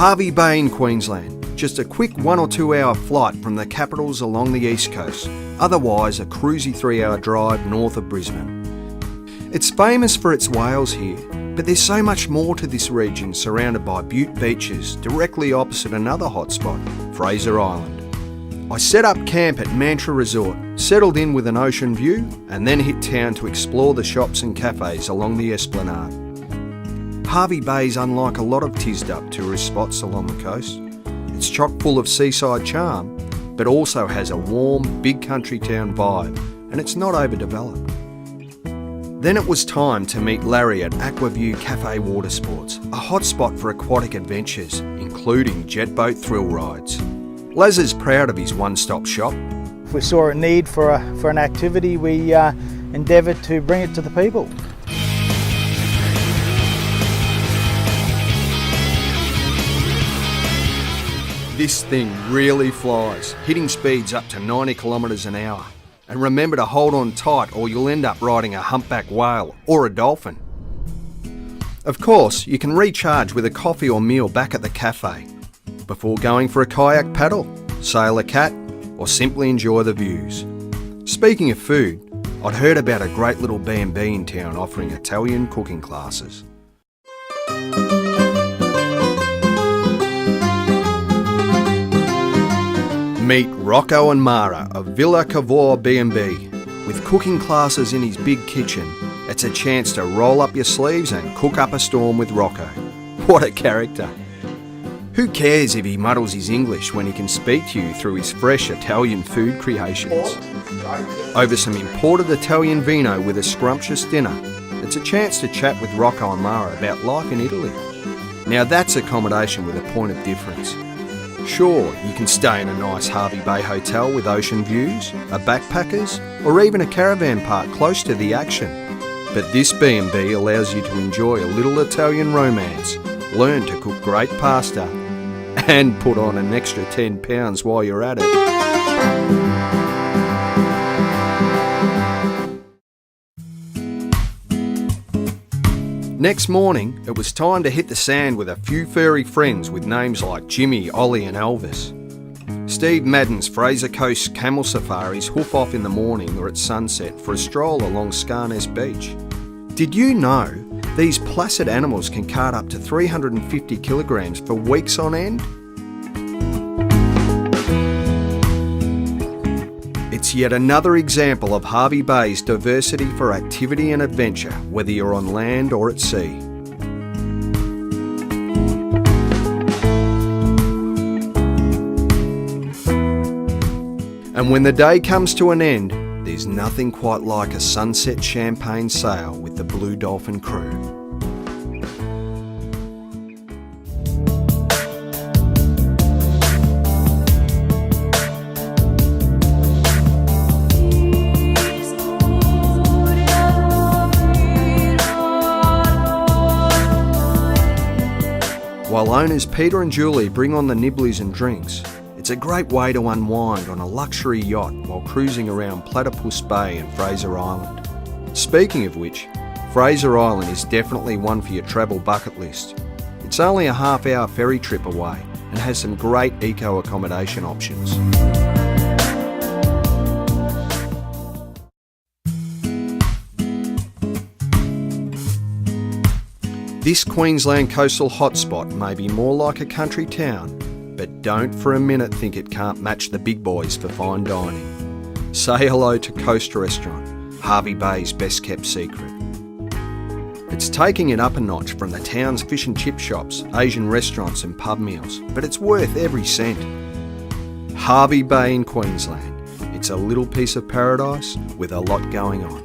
Hervey Bay in Queensland, just a quick 1 or 2 hour flight from the capitals along the east coast, otherwise a cruisy 3-hour drive north of Brisbane. It's famous for its whales here, but there's so much more to this region, surrounded by Butte beaches directly opposite another hotspot, Fraser Island. I set up camp at Mantra Resort, settled in with an ocean view, and then hit town to explore the shops and cafes along the Esplanade. Hervey Bay's unlike a lot of tizzed-up tourist spots along the coast. It's chock full of seaside charm, but also has a warm, big country town vibe, and it's not overdeveloped. Then it was time to meet Larry at Aquaview Cafe Watersports, a hotspot for aquatic adventures, including jet boat thrill rides. Les is proud of his one-stop shop. We saw a need for an activity, we endeavoured to bring it to the people. This thing really flies, hitting speeds up to 90 kilometres an hour. And remember to hold on tight or you'll end up riding a humpback whale or a dolphin. Of course, you can recharge with a coffee or meal back at the cafe before going for a kayak paddle, sail a cat, or simply enjoy the views. Speaking of food, I'd heard about a great little B&B in town offering Italian cooking classes. Meet Rocco and Mara of Villa Cavour B&B. With cooking classes in his big kitchen, it's a chance to roll up your sleeves and cook up a storm with Rocco. What a character. Who cares if he muddles his English when he can speak to you through his fresh Italian food creations? Over some imported Italian vino with a scrumptious dinner, it's a chance to chat with Rocco and Mara about life in Italy. Now that's accommodation with a point of difference. Sure, you can stay in a nice Hervey Bay hotel with ocean views, a backpackers, or even a caravan park close to the action. But this B&B allows you to enjoy a little Italian romance, learn to cook great pasta, and put on an extra 10 pounds while you're at it. Next morning, it was time to hit the sand with a few furry friends with names like Jimmy, Ollie and Elvis. Steve Madden's Fraser Coast camel safaris hoof off in the morning or at sunset for a stroll along Scarness Beach. Did you know these placid animals can cart up to 350 kilograms for weeks on end? It's yet another example of Hervey Bay's diversity for activity and adventure, whether you're on land or at sea. And when the day comes to an end, there's nothing quite like a sunset champagne sail with the Blue Dolphin crew. While owners Peter and Julie bring on the nibblies and drinks, it's a great way to unwind on a luxury yacht while cruising around Platypus Bay and Fraser Island. Speaking of which, Fraser Island is definitely one for your travel bucket list. It's only a half-hour ferry trip away and has some great eco-accommodation options. This Queensland coastal hotspot may be more like a country town, but don't for a minute think it can't match the big boys for fine dining. Say hello to Coast Restaurant, Hervey Bay's best kept secret. It's taking it up a notch from the town's fish and chip shops, Asian restaurants and pub meals, but it's worth every cent. Hervey Bay in Queensland. It's a little piece of paradise with a lot going on.